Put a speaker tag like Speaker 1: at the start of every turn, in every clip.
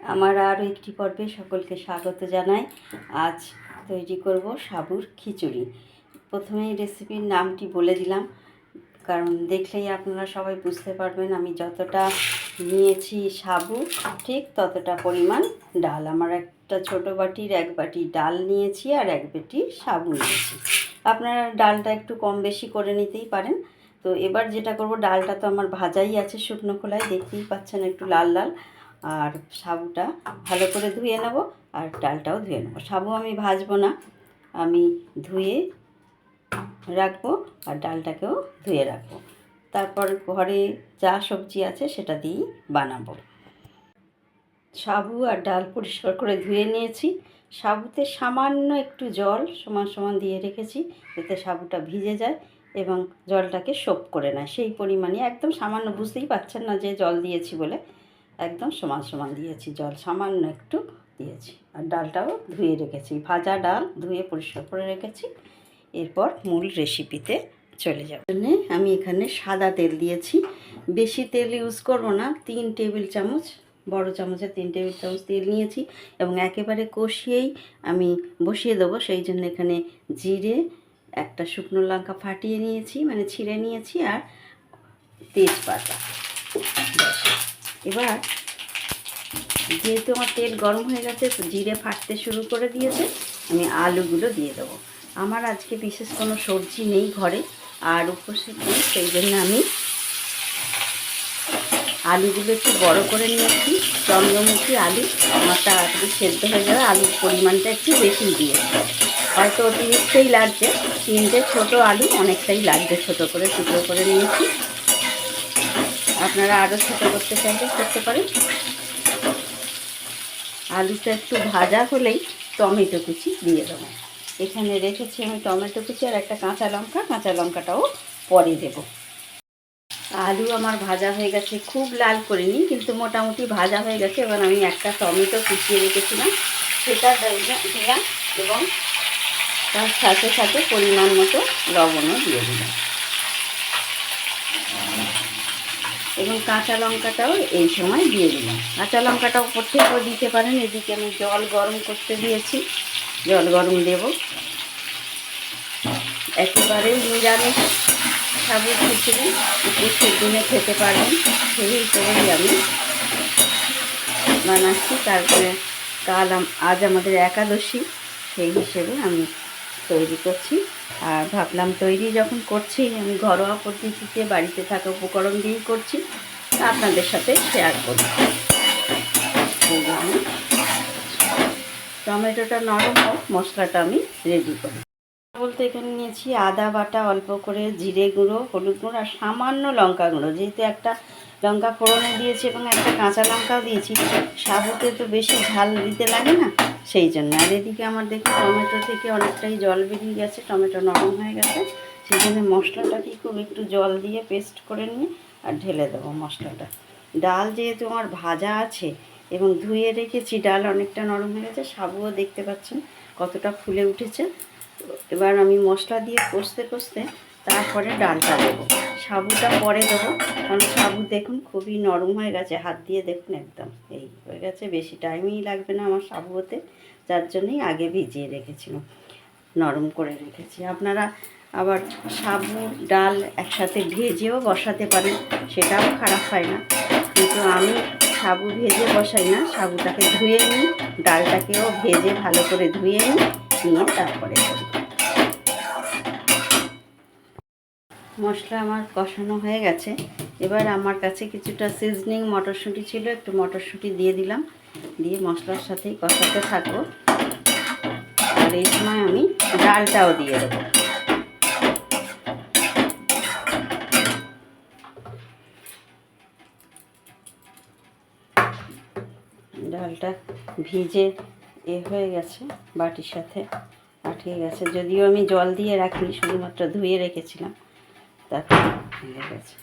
Speaker 1: আমার আরও একটি পর্বে সকলকে স্বাগত জানাই। আজ তৈরি করব সাবুর খিচুড়ি। প্রথমেই রেসিপির নামটি বলে দিলাম, কারণ দেখলেই আপনারা সবাই বুঝতে পারবেন আমি যতটা নিয়েছি সাবু ঠিক ততটা পরিমাণ ডাল। আমার একটা ছোটো বাটির 1 বাটি ডাল নিয়েছি আর 1 বাটি সাবু নিয়েছি। আপনারা ডালটা একটু কম বেশি করে নিতেই পারেন। তো এবার যেটা করব, ডালটা তো আমার ভাজাই আছে শুকনো খোলায়, দেখতেই পাচ্ছেন একটু লাল লাল। আর সাবুটা ভালো করে ধুয়ে নেব আর ডালটাও ধুয়ে নেব। সাবু আমি ভাজবো না, আমি ধুয়ে রাখবো আর ডালটাকেও ধুয়ে রাখবো। তারপর ঘরে যা সবজি আছে সেটা দিয়েই বানাবো। সাবু আর ডাল পরিষ্কার করে ধুয়ে নিয়েছি। সাবুতে সামান্য একটু জল সমান সমান দিয়ে রেখেছি, যাতে সাবুটা ভিজে যায় এবং জলটাকে সোপ করে নেয়। সেই পরিমাণে একদম সামান্য, বুঝতেই পারছেন না যে জল দিয়েছি বলে, একদম সমান সমান দিয়েছি জল, সামান্য একটু দিয়েছি। আর ডালটাও ধুয়ে রেখেছি, ভাজা ডাল ধুয়ে পরিষ্কার করে রেখেছি। এরপর মূল রেসিপিতে চলে যাব। আমি এখানে সাদা তেল দিয়েছি, বেশি তেল ইউজ করব না। 3 টেবিল চামচ, বড় চামচে 3 টেবিল চামচ তেল নিয়েছি এবং একেবারে কষিয়েই আমি বসিয়ে দেবো। সেই জন্য এখানে জিরে, একটা শুকনো লঙ্কা ফাটিয়ে নিয়েছি, মানে ছিঁড়ে নিয়েছি, আর তেজপাতা। এবার যেহেতু আমার তেল গরম হয়ে গেছে, জিরে ফাটতে শুরু করে দিয়েছে, আমি আলুগুলো দিয়ে দেবো। আমার আজকে বিশেষ কোনো সবজি নেই ঘরে আর উপস্থিত নেই, সেই জন্য আমি আলুগুলো একটু বড় করে নিয়েছি। চন্দ্রমুখী আলু আমার তাড়াতাড়ি সেদ্ধ হয়ে যাবে, আলুর পরিমাণটা একটু বেশি দিয়েছি, হয়তো অতিরিক্তই লাগছে। 3টে ছোটো আলু অনেকটাই লাগবে, ছোটো করে টুকরো করে নিয়েছি। আপনারা আরও ছোটো করতে চাইলে করতে পারেন। আলুটা একটু ভাজা হলেই টমেটো কুচি দিয়ে দেবো। এখানে রেখেছি আমি টমেটো কুচি আর একটা কাঁচা লঙ্কা, কাঁচা লঙ্কাটাও পরে দেব। আলু আমার ভাজা হয়ে গেছে, খুব লাল করিনি, কিন্তু মোটামুটি ভাজা হয়ে গেছে। এবার আমি একটা টমেটো কুচিয়ে রেখেছিলাম সেটা দিলাম এবং তার সাথে সাথে পরিমাণ মতো লবণও দিয়ে দিলাম এবং কাঁচা লঙ্কাটাও এই সময় দিয়ে দিলাম। কাঁচা লঙ্কাটা উপর থেকেও দিতে পারেন। এদিকে আমি জল গরম করতে দিয়েছি, জল গরম দেব। একেবারেই নিরামিষ সাবুর খিচুড়ি, পুষ্টির দিনে খেতে পারেন, সেই হিসেবেই আমি বানাচ্ছি। তারপরে আজ আমাদের একাদশী, সেই হিসেবে আমি তৈরি করছি। আর ভাবলাম তৈরি যখন করছি, আমি ঘরোয়া পদ্ধতিতে বাড়িতে থাকা উপকরণ দিয়েই করছি, আপনাদের সাথে শেয়ার করি। টমেটোটা নরম হোক, মশলাটা আমি রেডি করি। বলতে এখানে নিয়েছি আদা বাটা অল্প করে, জিরে গুঁড়ো, হলুদ গুঁড়ো আর সামান্য লঙ্কা গুঁড়ো। যেহেতু একটা লঙ্কা ফোড়নে দিয়েছি এবং একটা কাঁচা লঙ্কাও দিয়েছি, সাবুতে তো বেশি ঝাল দিতে লাগে না, সেই জন্য। আর এদিকে আমার দেখি টমেটো থেকে অনেকটাই জল বেরিয়ে গেছে, টমেটো নরম হয়ে গেছে। সেই জন্য মশলাটাকে খুব একটু জল দিয়ে পেস্ট করে নিয়ে আর ঢেলে দেবো মশলাটা। ডাল যেহেতু আমার ভাজা আছে এবং ধুয়ে রেখেছি, ডাল অনেকটা নরম হয়ে গেছে, সাবুও দেখতে পাচ্ছেন কতটা ফুলে উঠেছে। এবার আমি মশলা দিয়ে কষতে কষতে তারপরে ডালটা দেবো, সাবুটা পরে দেবো। কারণ সাবু দেখুন খুবই নরম হয়ে গেছে, হাত দিয়ে দেখুন একদম এই হয়ে গেছে, বেশি টাইমই লাগবে না আমার সাবু হতে, যার জন্যই আগে ভিজিয়ে রেখেছিলাম, নরম করে রেখেছি। আপনারা আবার সাবু ডাল একসাথে ভেজেও বসাতে পারেন, সেটাও খারাপ হয় না, কিন্তু আমি সাবু ভেজে বসাই না, সাবুটাকে ধুয়ে নিই, ডালটাকেও ভেজে ভালো করে ধুয়ে নিয়ে তারপরে করি। মশলা আমার কষানো হয়ে গেছে। এবার আমার কাছে কিছুটা সিজনিং মটরশুঁটি ছিল, একটু মটরশুঁটি দিয়ে দিলাম, দিয়ে মশলার সাথেই কষাতে থাকবো। আর এই সময় আমি ডালটাও দিয়ে দেবো। ডালটা ভিজে হয়ে গেছে, বাটির সাথে আটকে গেছে, যদিও আমি জল দিয়ে রাখিনি, শুধুমাত্র ধুয়ে রেখেছিলাম, তাতে ভেঙে গেছে।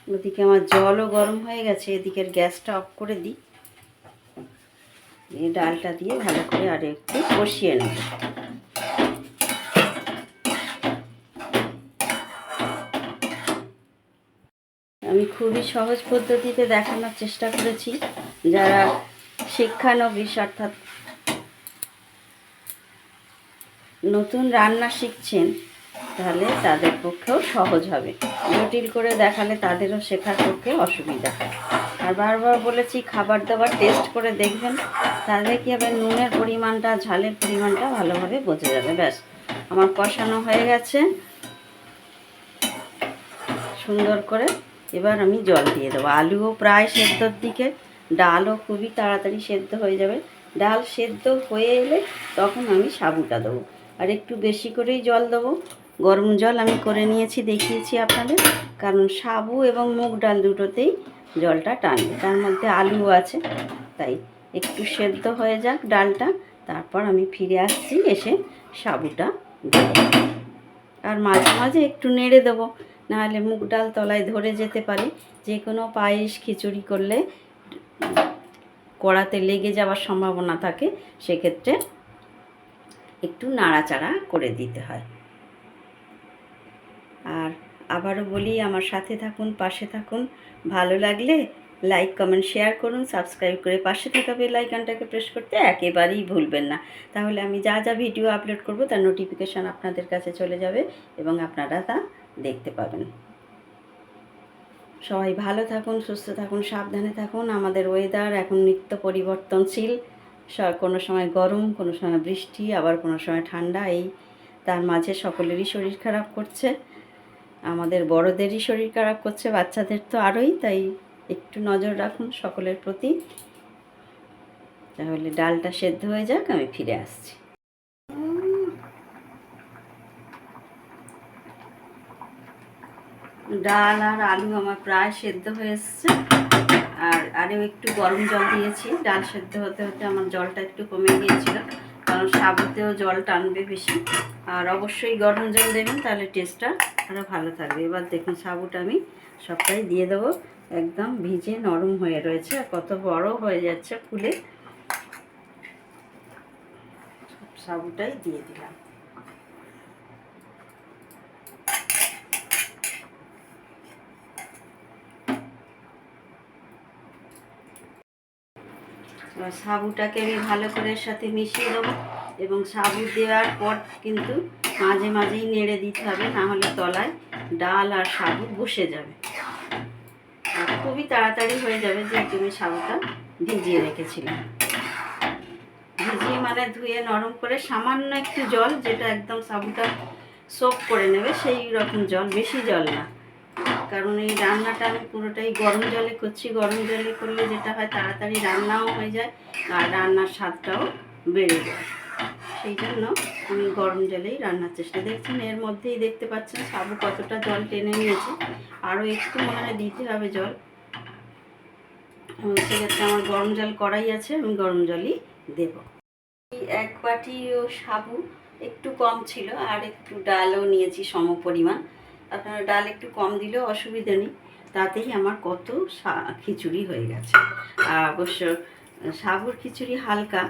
Speaker 1: ওদিকে আমার জলও গরম হয়ে গেছে, এদিকের গ্যাসটা অফ করে দিই, এই ডালটা দিয়ে ভালো করে আর একটু কষিয়ে নেব। আমি খুবই সহজ পদ্ধতিতে দেখানোর চেষ্টা করেছি, যারা শিক্ষানবিশ অর্থাৎ নতুন রান্না শিখছেন তাহলে তাদের পক্ষেও সহজ হবে, জটিল করে দেখালে তাদেরও শেখার পক্ষে অসুবিধা হয়। আর বারবার বলেছি খাবার দাবার টেস্ট করে দেখবেন, তাহলে কী হবে নুনের পরিমাণটা ঝালের পরিমাণটা ভালোভাবে বোঝা যাবে। ব্যাস আমার কষানো হয়ে গেছে সুন্দর করে। এবার আমি জল দিয়ে দেবো। আলুও প্রায় সেদ্ধর দিকে, ডালও খুবই তাড়াতাড়ি সেদ্ধ হয়ে যাবে। ডাল সেদ্ধ হয়ে এলে তখন আমি সাবুটা দেবো, আর একটু বেশি করেই জল দেবো। গরম জল আমি করে নিয়েছি, দেখিয়েছি আপনাদের, কারণ সাবু এবং মুগ ডাল দুটোতেই জলটা টানবে, তার মধ্যে আলুও আছে। তাই একটু সেদ্ধ হয়ে যাক ডালটা, তারপর আমি ফিরে আসছি, এসে সাবুটা দেবো। আর মাঝে মাঝে একটু নেড়ে দেবো, নাহলে মুগ ডাল তলায় ধরে যেতে পারে। যে কোনো পায়েস খিচুড়ি করলে কড়াতে লেগে যাওয়ার সম্ভাবনা থাকে, সেক্ষেত্রে একটু নাড়াচাড়া করে দিতে হয়। আর আবারও বলি, আমার সাথে থাকুন, পাশে থাকুন। ভালো লাগলে লাইক কমেন্ট শেয়ার করুন, সাবস্ক্রাইব করে পাশে থাকা বেল আইকনটাকে প্রেস করতে একেবারেই ভুলবেন না। তাহলে আমি যা যা ভিডিও আপলোড করব তার নোটিফিকেশান আপনাদের কাছে চলে যাবে এবং আপনারা তা দেখতে পাবেন। সবাই ভালো থাকুন, সুস্থ থাকুন, সাবধানে থাকুন। আমাদের ওয়েদার এখন নিত্য পরিবর্তনশীল, কোনো সময় গরম, কোনো সময় বৃষ্টি, আবার কোনো সময় ঠান্ডা। তার মাঝে সকলেরই শরীর খারাপ করছে, আমাদের বড়দেরই শরীর খারাপ করছে, বাচ্চাদের তো আরোই। তাই একটু নজর রাখুন সকলের প্রতি। তাহলে ডালটা সেদ্ধ হয়ে যাক, আমি ফিরে আসছি। ডাল আর আলু আমার প্রায় সেদ্ধ হয়ে এসছে, আর আরও একটু গরম জল দিয়েছি। ডাল সেদ্ধ হতে হতে আমার জলটা একটু কমে গিয়েছিল, কারণ সাবুতেও জল টানবে বেশি। আর অবশ্যই গরম জল দেবেন, তাহলে টেস্টটা আরও ভালো থাকবে। এবার দেখুন সাবুটা আমি সবটাই দিয়ে দেবো, একদম ভিজে নরম হয়ে রয়েছে, আর কত বড় হয়ে যাচ্ছে ফুলে। সাবুটাই দিয়ে দিলাম। এবার সাবুটাকে আমি ভালো করে এর সাথে মিশিয়ে দেবো, এবং সাবু দেওয়ার পর কিন্তু মাঝে মাঝেই নেড়ে দিতে হবে, না হলে তলায় ডাল আর সাবু বসে যাবে। আর খুবই তাড়াতাড়ি হয়ে যাবে, যেহেতু আমি সাবুটা ভিজিয়ে রেখেছিলাম। ভিজিয়ে মানে ধুয়ে নরম করে সামান্য একটু জল, যেটা একদম সাবুটা সোক করে নেবে সেই রকম জল, বেশি জল না। কারণ এই রান্নাটা আমি পুরোটাই গরম জলে করছি। গরম জলে করলে যেটা হয় তাড়াতাড়ি রান্নাও হয়ে যায়, আর রান্নার স্বাদটাও বেড়ে যায়। সেই জন্য আমি গরম জলেই রান্নার চেষ্টা। দেখছেন এর মধ্যেই দেখতে পাচ্ছেন সাবু কতটা জল টেনে নিয়েছে, আরও একটু মনে হয় দিতে হবে জল। সেক্ষেত্রে আমার গরম জল কড়াই আছে, আমি গরম জলই দেব। এক বাটিও সাবু একটু কম ছিল, আর একটু ডালও নিয়েছি সম পরিমাণ। আপনারা ডাল একটু কম দিলেও অসুবিধা নেই, তাতেই আমার কত খিচুড়ি হয়ে গেছে। আর অবশ্য সাবুর খিচুড়ি হালকা,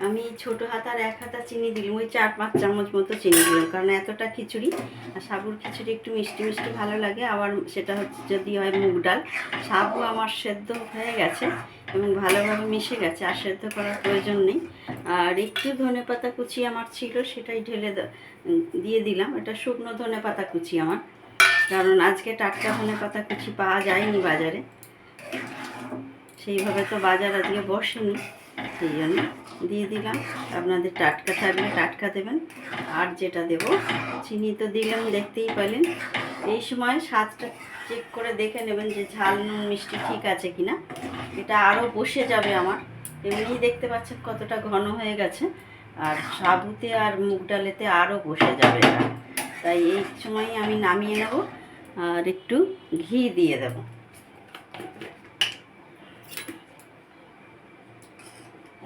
Speaker 1: আমি ছোটো হাতার 1 হাতা চিনি দিলাম, ওই 4-5 চামচ মতো চিনি দিলাম, কারণ এতটা খিচুড়ি। আর সাবুর খিচুড়ি একটু মিষ্টি মিষ্টি ভালো লাগে। আবার সেটা হচ্ছে যদি হয় মুগ ডাল। সাবু আমার সেদ্ধ হয়ে গেছে এবং ভালোভাবে মিশে গেছে, আর সেদ্ধ করার প্রয়োজন নেই। আর একটু ধনেপাতা কুচি আমার ছিল, সেটাই ঢেলে দিয়ে দিলাম। এটা শুকনো ধনেপাতা কুচি আমার, কারণ আজকে টাটকা ধনেপাতা কুচি পাওয়া যায়নি বাজারে, সেইভাবে তো বাজার আজকে বসেনি, সেই জন্য দিয়ে দিলাম। আপনাদের টাটকা থাকলে টাটকা দেবেন। আর যেটা দেব, চিনি তো দিলাম, দেখতেই পেলেন। এই সময় স্বাদটা চেক করে দেখে নেবেন যে ঝাল নুন মিষ্টি ঠিক আছে কিনা। এটা আরও বসে যাবে আমার, এমনিই দেখতে পাচ্ছেন কতটা ঘন হয়ে গেছে, আর সাবুতে আর মুগ ডালেতে আরও বসে যাবে এটা। তাই এই সময় আমি নামিয়ে নেব, আর একটু ঘি দিয়ে দেব।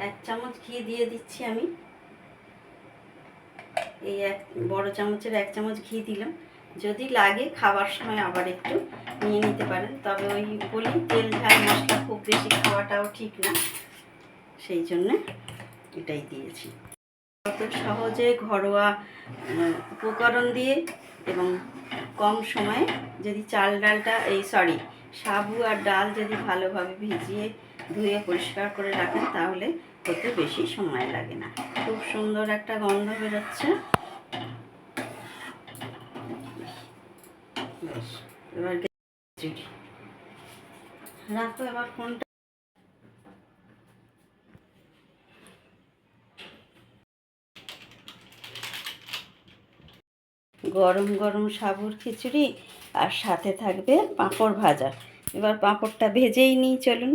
Speaker 1: এক চামচ ঘি দিয়ে দিচ্ছি আমি। এই বড় চামচের 1 চামচ ঘি দিলাম। যদি লাগে খাবার সময় আবার একটু নিয়ে নিতে পারেন, তবে ওই বলি তেল ঝাল মশলা খুব বেশি খাওয়াটাও ঠিক না, সেই জন্যে এটাই দিয়েছি। কত সহজে ঘরোয়া উপকরণ দিয়ে এবং কম সময়ে যদি চাল ডালটা সাবু আর ডাল যদি ভালোভাবে ভিজিয়ে ধুয়ে পরিষ্কার করে রাখেন তাহলে হতে বেশি সময় লাগে না। খুব সুন্দর একটা গন্ধ বেরোচ্ছে। বেশ, এবার খিচুড়ি রাখো। এবার ফোনটা গরম গরম সাবুর খিচুড়ি আর সাথে থাকবে পাঁপড় ভাজা। এবার পাঁপড়টা ভেজেই নিই, চলুন।